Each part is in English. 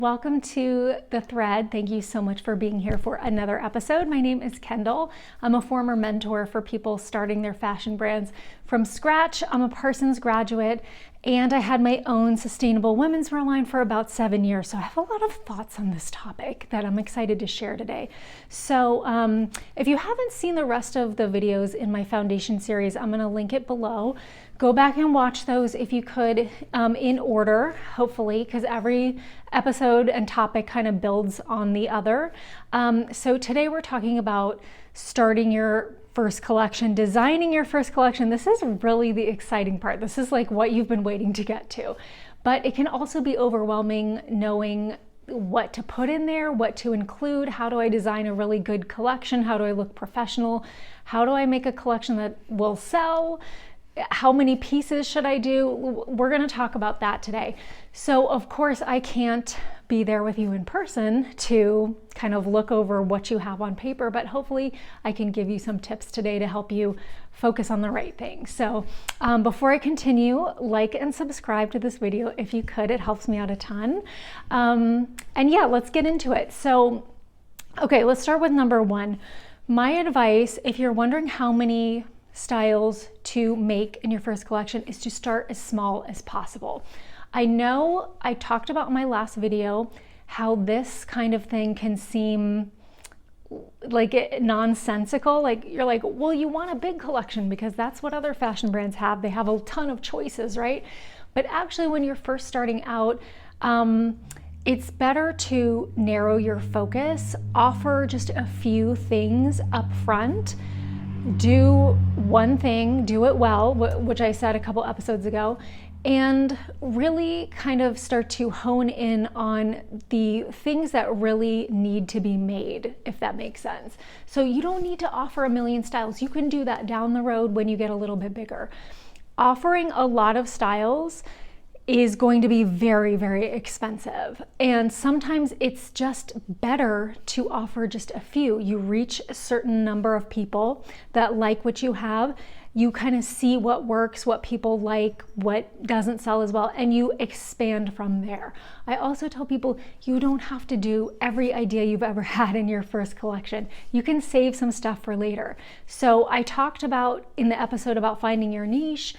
Welcome to The Thread. Thank you so much for being here for another episode. My name is Kendall. I'm a former mentor for people starting their fashion brands from scratch. I'm a Parsons graduate, and I had my own sustainable women's wear line for about 7 years. So I have a lot of thoughts on this topic that I'm excited to share today. So if you haven't seen the rest of the videos in my foundation series, I'm gonna link it below. Go back and watch those if you could, in order, hopefully, because every episode and topic kind of builds on the other. So today we're talking about starting your first collection, designing your first collection. This is really the exciting part. This is like what you've been waiting to get to. But it can also be overwhelming knowing what to put in there, what to include, how do I design a really good collection, how do I look professional, how do I make a collection that will sell, how many pieces should I do? We're going to talk about that today. So of course I can't be there with you in person to kind of look over what you have on paper, but hopefully I can give you some tips today to help you focus on the right thing. So before I continue, like and subscribe to this video if you could. It helps me out a ton. And yeah, let's get into it. So, okay, let's start with number one. My advice, if you're wondering how many styles to make in your first collection, is to start as small as possible. I know I talked about in my last video how this kind of thing can seem like nonsensical. Like you're like, well, you want a big collection because that's what other fashion brands have. They have a ton of choices, right? But actually when you're first starting out, it's better to narrow your focus, offer just a few things up front. Do one thing, do it well, which I said a couple episodes ago, and really kind of start to hone in on the things that really need to be made, if that makes sense. So you don't need to offer a million styles. You can do that down the road when you get a little bit bigger. Offering a lot of styles is going to be very, very expensive. And sometimes it's just better to offer just a few. You reach a certain number of people that like what you have. You kind of see what works, what people like, what doesn't sell as well, and you expand from there. I also tell people you don't have to do every idea you've ever had in your first collection. You can save some stuff for later. So I talked about in the episode about finding your niche.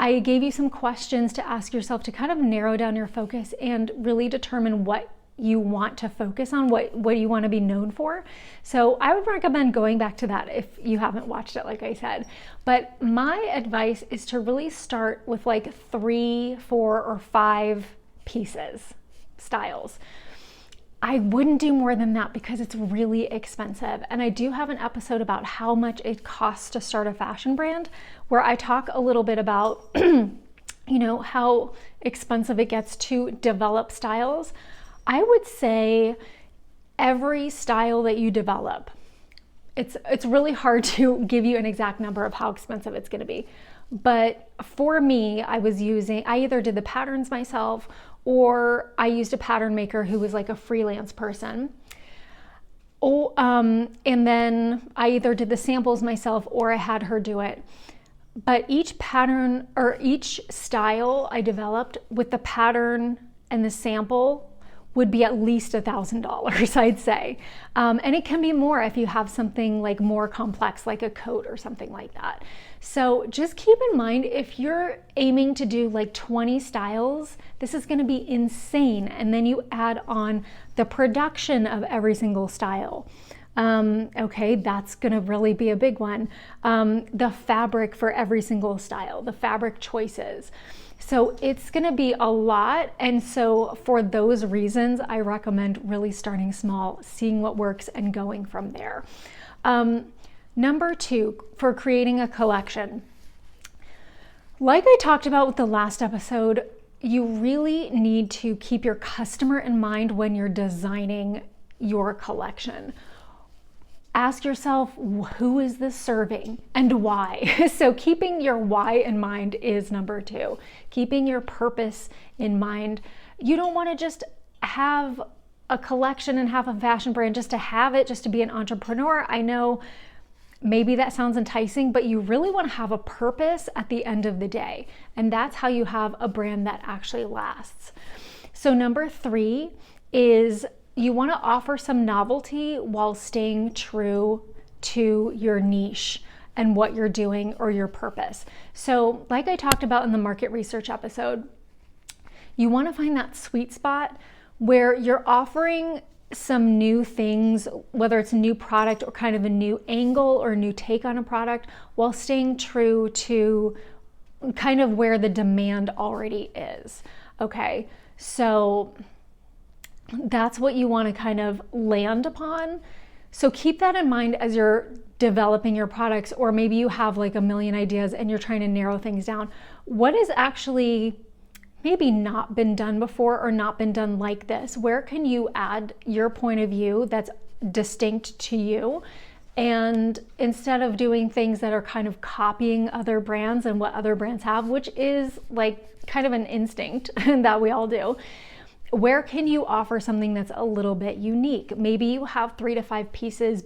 I gave you some questions to ask yourself to kind of narrow down your focus and really determine what you want to focus on, what you want to be known for. So I would recommend going back to that if you haven't watched it, like I said. But my advice is to really start with like 3, 4, or 5 pieces, styles. I wouldn't do more than that because it's really expensive. And I do have an episode about how much it costs to start a fashion brand, where I talk a little bit about, how expensive it gets to develop styles. I would say every style that you develop, it's really hard to give you an exact number of how expensive it's going to be. But for me, I either did the patterns myself or I used a pattern maker who was like a freelance person. And then I either did the samples myself or I had her do it. But each pattern or each style I developed with the pattern and the sample would be at least $1,000, I'd say. And it can be more if you have something like more complex, like a coat or something like that. So just keep in mind, if you're aiming to do like 20 styles, this is gonna be insane. And then you add on the production of every single style. Okay, that's gonna really be a big one. The fabric for every single style, the fabric choices. So it's gonna be a lot. And so for those reasons, I recommend really starting small, seeing what works and going from there. Number 2, for creating a collection. Like I talked about with the last episode, you really need to keep your customer in mind when you're designing your collection. Ask yourself, who is this serving and why? So keeping your why in mind is number 2. Keeping your purpose in mind. You don't want to just have a collection and have a fashion brand just to have it, just to be an entrepreneur. I know maybe that sounds enticing, but you really want to have a purpose at the end of the day. And that's how you have a brand that actually lasts. So number 3 is you want to offer some novelty while staying true to your niche and what you're doing or your purpose. So like I talked about in the market research episode, you want to find that sweet spot where you're offering some new things, whether it's a new product or kind of a new angle or a new take on a product, while staying true to kind of where the demand already is. Okay, so that's what you want to kind of land upon. So keep that in mind as you're developing your products, or maybe you have like a million ideas and you're trying to narrow things down. What is actually maybe not been done before or not been done like this? Where can you add your point of view that's distinct to you? And instead of doing things that are kind of copying other brands and what other brands have, which is like kind of an instinct that we all do, where can you offer something that's a little bit unique? Maybe you have 3 to 5 pieces,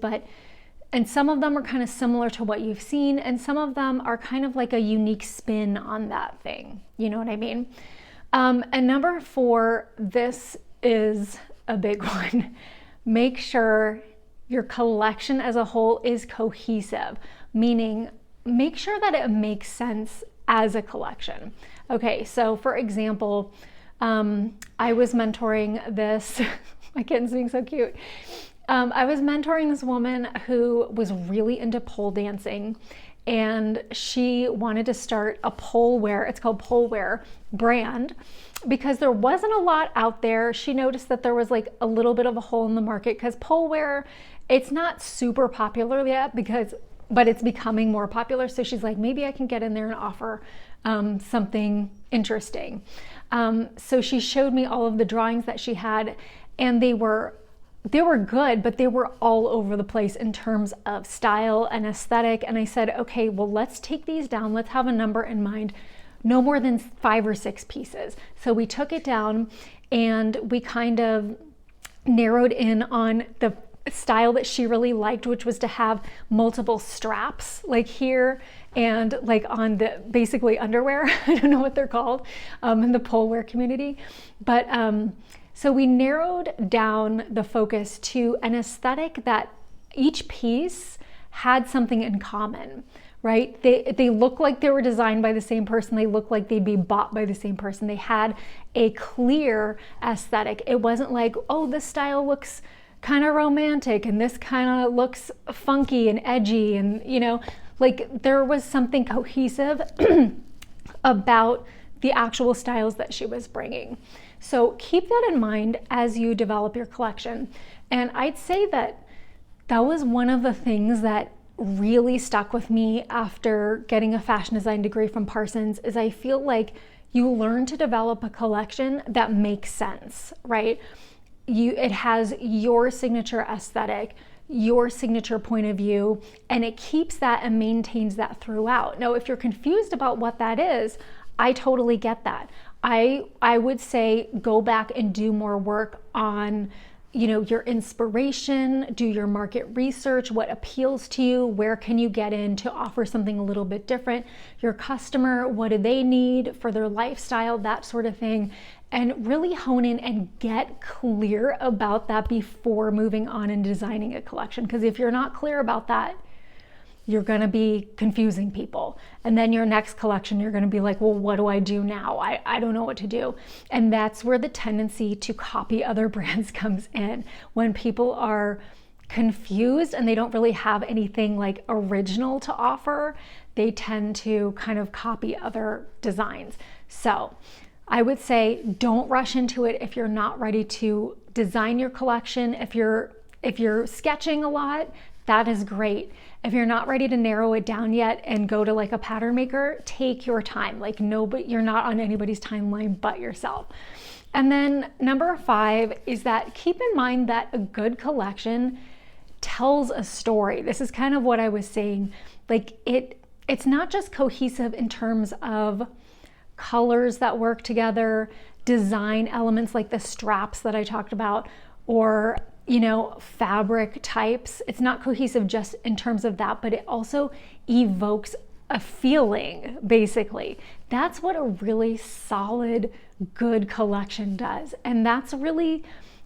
and some of them are kind of similar to what you've seen, and some of them are kind of like a unique spin on that thing. You know what I mean? And number 4, this is a big one. Make sure your collection as a whole is cohesive, meaning make sure that it makes sense as a collection. Okay, so for example, I was mentoring this, my kitten's being so cute. I was mentoring this woman who was really into pole dancing, and she wanted to start a pole wear, it's called pole wear brand, because there wasn't a lot out there. She noticed that there was like a little bit of a hole in the market because pole wear, it's not super popular yet but it's becoming more popular. So she's like, maybe I can get in there and offer something interesting. So she showed me all of the drawings that she had, and they were good, but they were all over the place in terms of style and aesthetic. And I said, okay, well, let's take these down. Let's have a number in mind, no more than 5 or 6 pieces. So we took it down and we kind of narrowed in on the style that she really liked, which was to have multiple straps like here and like on the basically underwear. I don't know what they're called in the pole wear community, but so we narrowed down the focus to an aesthetic that each piece had something in common, right? They look like they were designed by the same person. They look like they'd be bought by the same person. They had a clear aesthetic. It wasn't like, oh, this style looks kind of romantic and this kind of looks funky and edgy, and like there was something cohesive about the actual styles that she was bringing. So keep that in mind as you develop your collection. And I'd say that was one of the things that really stuck with me after getting a fashion design degree from Parsons, is I feel like you learn to develop a collection that makes sense, right? It has your signature aesthetic, your signature point of view, and it keeps that and maintains that throughout. Now, if you're confused about what that is, I totally get that. I would say go back and do more work on, your inspiration, do your market research, what appeals to you, where can you get in to offer something a little bit different, your customer, what do they need for their lifestyle, that sort of thing, and really hone in and get clear about that before moving on and designing a collection. Because if you're not clear about that, you're going to be confusing people. And then your next collection, you're going to be like, well, what do I do now? I don't know what to do. And that's where the tendency to copy other brands comes in. When people are confused and they don't really have anything like original to offer, they tend to kind of copy other designs. So I would say don't rush into it if you're not ready to design your collection. If you're sketching a lot, that is great. If you're not ready to narrow it down yet and go to like a pattern maker, take your time. Like you're not on anybody's timeline but yourself. And then number 5 is that keep in mind that a good collection tells a story. This is kind of what I was saying. Like it's not just cohesive in terms of colors that work together, design elements like the straps that I talked about, or fabric types. It's not cohesive just in terms of that, but it also evokes a feeling, basically. That's what a really solid, good collection does. And that's really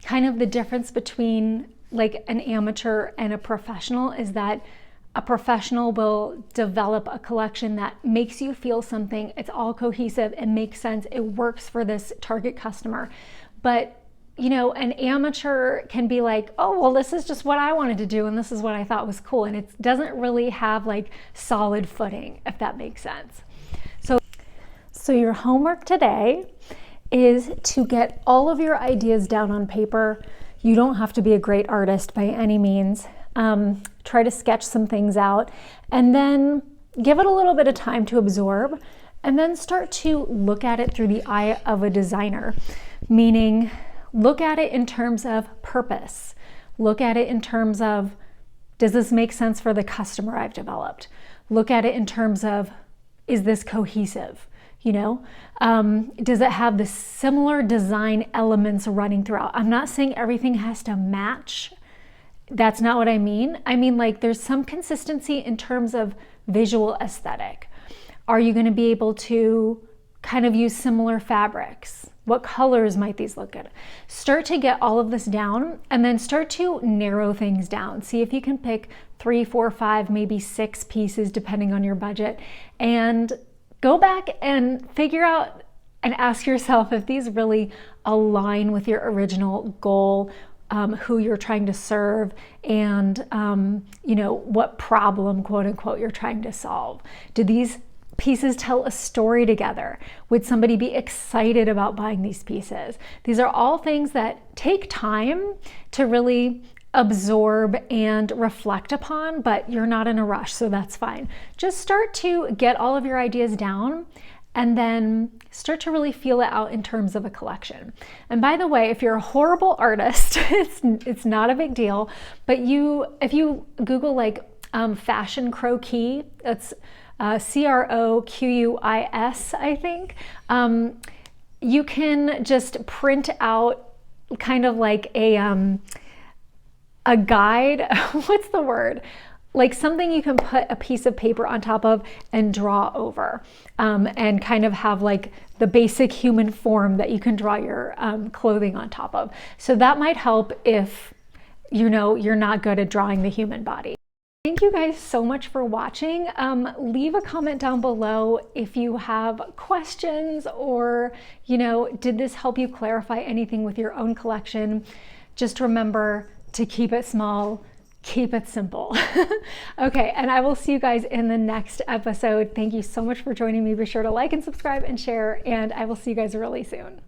kind of the difference between like an amateur and a professional is that a professional will develop a collection that makes you feel something. It's all cohesive. It makes sense. It works for this target customer. But, you know, an amateur can be like, oh, well, this is just what I wanted to do. And this is what I thought was cool. And it doesn't really have like solid footing, if that makes sense. So your homework today is to get all of your ideas down on paper. You don't have to be a great artist by any means. Try to sketch some things out and then give it a little bit of time to absorb, and then start to look at it through the eye of a designer, meaning look at it in terms of purpose. Look at it in terms of, does this make sense for the customer I've developed? Look at it in terms of, is this cohesive? You know, does it have the similar design elements running throughout? I'm not saying everything has to match. That's not what I mean. I mean, like, there's some consistency in terms of visual aesthetic. Are you going to be able to kind of use similar fabrics? What colors might these look good? Start to get all of this down and then start to narrow things down. See if you can pick 3, 4, 5, maybe 6 pieces depending on your budget, and go back and figure out and ask yourself if these really align with your original goal, who you're trying to serve, and you know, what problem, quote unquote, you're trying to solve. Do these pieces tell a story together? Would somebody be excited about buying these pieces? These are all things that take time to really absorb and reflect upon, but you're not in a rush, so that's fine. Just start to get all of your ideas down and then start to really feel it out in terms of a collection. And by the way, if you're a horrible artist, it's not a big deal, but if you Google like fashion croquis, that's CROQUIS, I think, you can just print out kind of like a guide, what's the word? Like something you can put a piece of paper on top of and draw over, and kind of have like the basic human form that you can draw your clothing on top of. So that might help if, you know, you're not good at drawing the human body. Thank you guys so much for watching. Leave a comment down below if you have questions, or, you know, did this help you clarify anything with your own collection? Just remember to keep it small, keep it simple. Okay, and I will see you guys in the next episode. Thank you so much for joining me. Be sure to like and subscribe and share, and I will see you guys really soon.